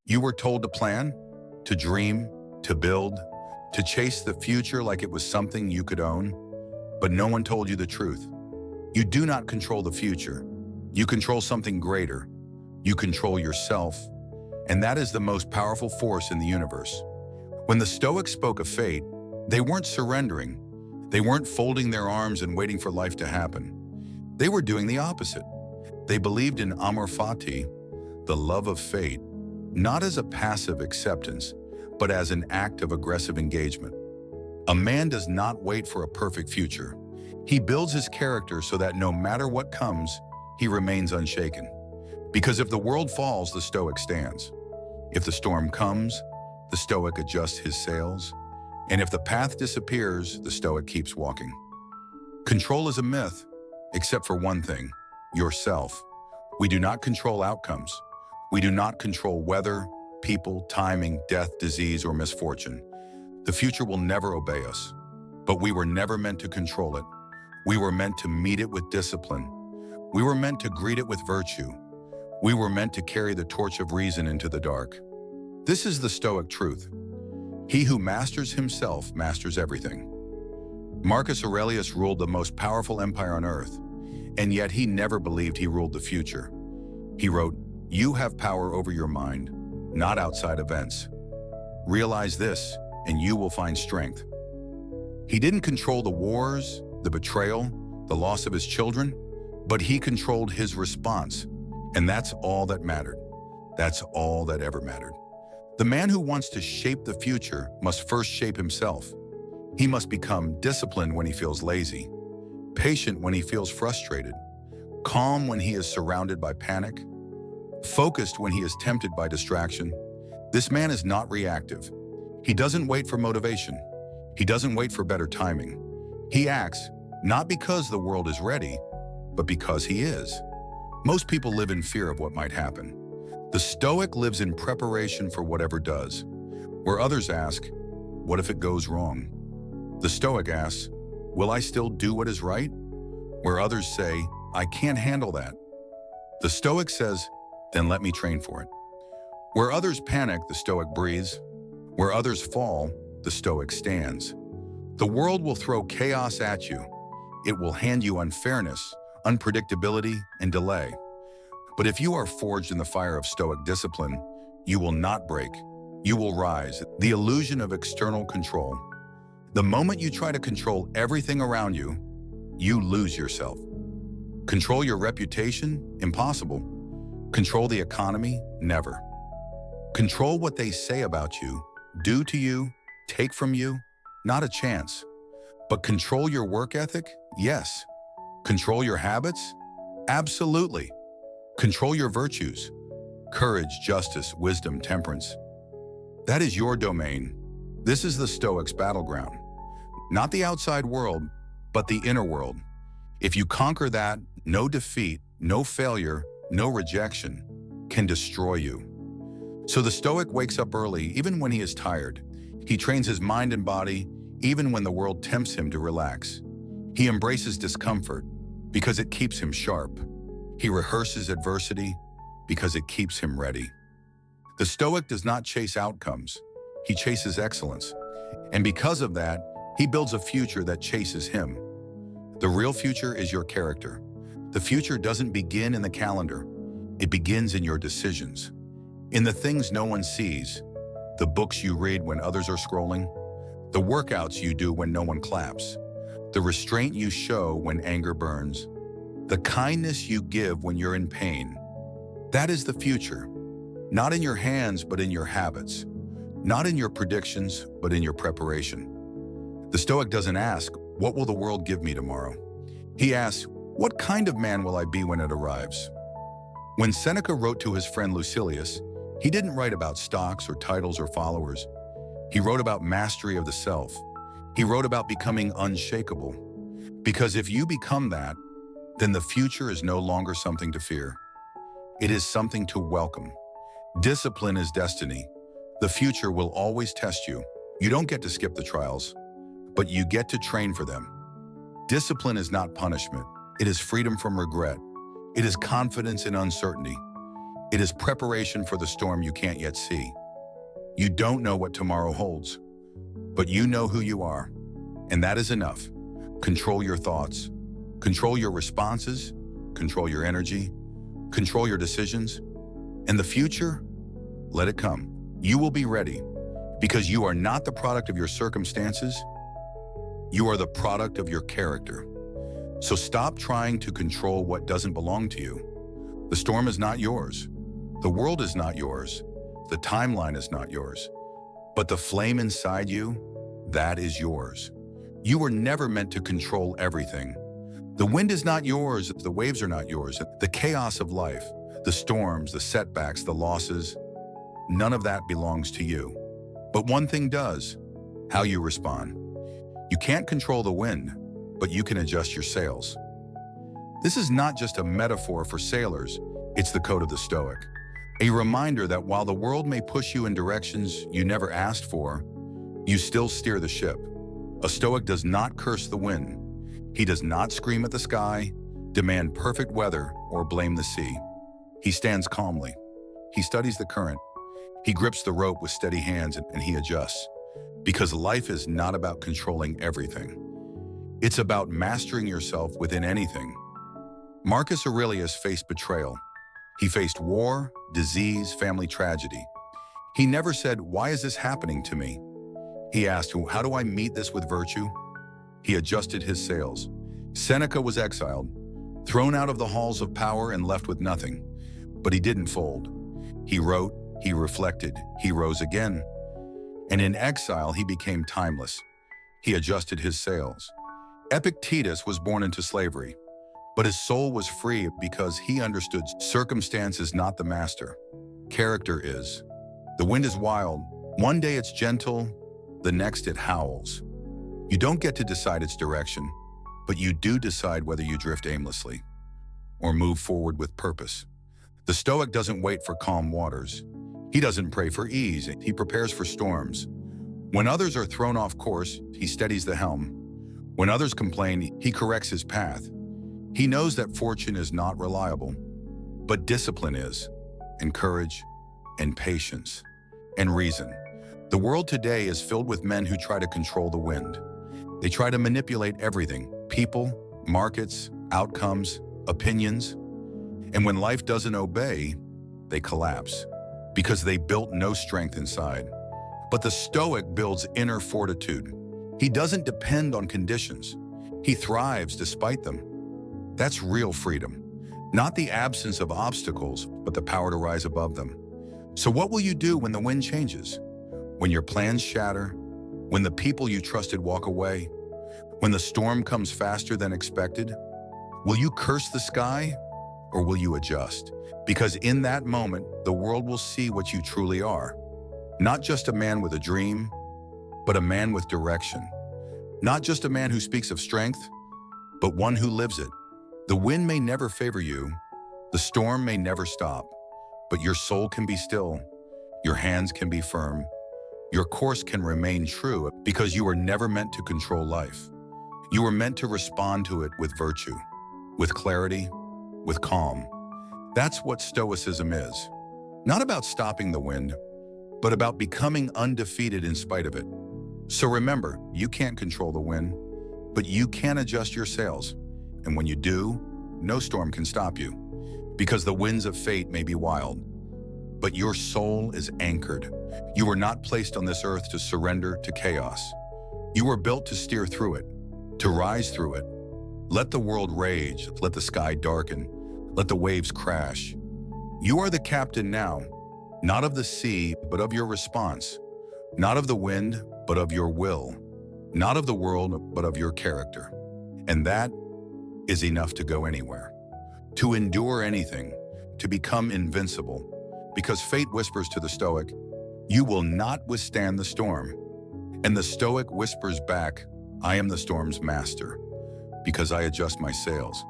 You were told to plan, to dream, to build, to chase the future like it was something you could own, but no one told you the truth. You do not control the future. You control something greater. You control yourself, and that is the most powerful force in the universe. When the Stoics spoke of fate, they weren't surrendering. They weren't folding their arms and waiting for life to happen. They were doing the opposite. They believed in amor fati, the love of fate, not as a passive acceptance, but as an act of aggressive engagement. A man does not wait for a perfect future. He builds his character so that no matter what comes, he remains unshaken. Because if the world falls, the Stoic stands. If the storm comes, the Stoic adjusts his sails. And if the path disappears, the Stoic keeps walking. Control is a myth, except for one thing: yourself. We do not control outcomes. We do not control weather, people, timing, death, disease, or misfortune. The future will never obey us, but we were never meant to control it. We were meant to meet it with discipline. We were meant to greet it with virtue. We were meant to carry the torch of reason into the dark. This is the Stoic truth. He who masters himself masters everything. Marcus Aurelius ruled the most powerful empire on earth, and yet he never believed he ruled the future. He wrote, "You have power over your mind, not outside events. Realize this, and you will find strength." He didn't control the wars, the betrayal, the loss of his children, but he controlled his response, and that's all that mattered. That's all that ever mattered. The man who wants to shape the future must first shape himself. He must become disciplined when he feels lazy, patient when he feels frustrated, calm when he is surrounded by panic, focused when he is tempted by distraction. This man is not reactive. He doesn't wait for motivation. He doesn't wait for better timing. He acts not because the world is ready, but because he is. Most people live in fear of what might happen. The Stoic lives in preparation for whatever does. Where others ask, what if it goes wrong? The Stoic asks, will I still do what is right? Where others say, I can't handle that. The Stoic says, then let me train for it. Where others panic, the Stoic breathes. Where others fall, the Stoic stands. The world will throw chaos at you. It will hand you unfairness, unpredictability, and delay. But if you are forged in the fire of Stoic discipline, you will not break. You will rise. The illusion of external control. The moment you try to control everything around you, you lose yourself. Control your reputation? Impossible. Control the economy? Never. Control what they say about you, do to you, take from you? Not a chance. But control your work ethic? Yes. Control your habits? Absolutely. Control your virtues: courage, justice, wisdom, temperance. That is your domain. This is the Stoic's battleground. Not the outside world, but the inner world. If you conquer that, no defeat, no failure, no rejection can destroy you. So the Stoic wakes up early, even when he is tired. He trains his mind and body, even when the world tempts him to relax. He embraces discomfort because it keeps him sharp. He rehearses adversity because it keeps him ready. The Stoic does not chase outcomes. He chases excellence. And because of that, he builds a future that chases him. The real future is your character. The future doesn't begin in the calendar. It begins in your decisions. In the things no one sees, the books you read when others are scrolling, the workouts you do when no one claps, the restraint you show when anger burns, the kindness you give when you're in pain. That is the future. Not in your hands, but in your habits. Not in your predictions, but in your preparation. The Stoic doesn't ask, what will the world give me tomorrow? He asks, what kind of man will I be when it arrives? When Seneca wrote to his friend Lucilius, he didn't write about stocks or titles or followers. He wrote about mastery of the self. He wrote about becoming unshakable. Because if you become that, then the future is no longer something to fear. It is something to welcome. Discipline is destiny. The future will always test you. You don't get to skip the trials, but you get to train for them. Discipline is not punishment. It is freedom from regret. It is confidence in uncertainty. It is preparation for the storm you can't yet see. You don't know what tomorrow holds, but you know who you are, and that is enough. Control your thoughts, control your responses, control your energy, control your decisions, and the future, let it come. You will be ready because you are not the product of your circumstances. You are the product of your character. So stop trying to control what doesn't belong to you. The storm is not yours. The world is not yours. The timeline is not yours. But the flame inside you, that is yours. You were never meant to control everything. The wind is not yours. The waves are not yours. The chaos of life, the storms, the setbacks, the losses, none of that belongs to you. But one thing does, how you respond. You can't control the wind, but you can adjust your sails. This is not just a metaphor for sailors, it's the code of the Stoic. A reminder that while the world may push you in directions you never asked for, you still steer the ship. A Stoic does not curse the wind. He does not scream at the sky, demand perfect weather, or blame the sea. He stands calmly. He studies the current. He grips the rope with steady hands and he adjusts. Because life is not about controlling everything. It's about mastering yourself within anything. Marcus Aurelius faced betrayal. He faced war, disease, family tragedy. He never said, "Why is this happening to me?" He asked, "How do I meet this with virtue?" He adjusted his sails. Seneca was exiled, thrown out of the halls of power and left with nothing. But he didn't fold. He wrote, he reflected, he rose again. And in exile, he became timeless. He adjusted his sails. Epictetus was born into slavery, but his soul was free because he understood circumstance is not the master. Character is. The wind is wild. One day it's gentle, the next it howls. You don't get to decide its direction, but you do decide whether you drift aimlessly or move forward with purpose. The Stoic doesn't wait for calm waters. He doesn't pray for ease. He prepares for storms. When others are thrown off course, he steadies the helm. When others complain, he corrects his path. He knows that fortune is not reliable, but discipline is, and courage, and patience, and reason. The world today is filled with men who try to control the wind. They try to manipulate everything: people, markets, outcomes, opinions. And when life doesn't obey, they collapse because they built no strength inside. But the Stoic builds inner fortitude. He doesn't depend on conditions. He thrives despite them. That's real freedom. Not the absence of obstacles, but the power to rise above them. So what will you do when the wind changes? When your plans shatter? When the people you trusted walk away? When the storm comes faster than expected? Will you curse the sky? Or will you adjust? Because in that moment, the world will see what you truly are. Not just a man with a dream, but a man with direction. Not just a man who speaks of strength, but one who lives it. The wind may never favor you, the storm may never stop, but your soul can be still, your hands can be firm, your course can remain true because you were never meant to control life. You were meant to respond to it with virtue, with clarity, with calm. That's what Stoicism is. Not about stopping the wind, but about becoming undefeated in spite of it. So remember, you can't control the wind, but you can adjust your sails. And when you do, no storm can stop you. Because the winds of fate may be wild, but your soul is anchored. You were not placed on this earth to surrender to chaos. You were built to steer through it, to rise through it. Let the world rage, let the sky darken, let the waves crash. You are the captain now, not of the sea, but of your response. Not of the wind, but of your will. Not of the world, but of your character. And that is enough to go anywhere, to endure anything, to become invincible. Because fate whispers to the Stoic, you will not withstand the storm. And the Stoic whispers back, I am the storm's master, because I adjust my sails.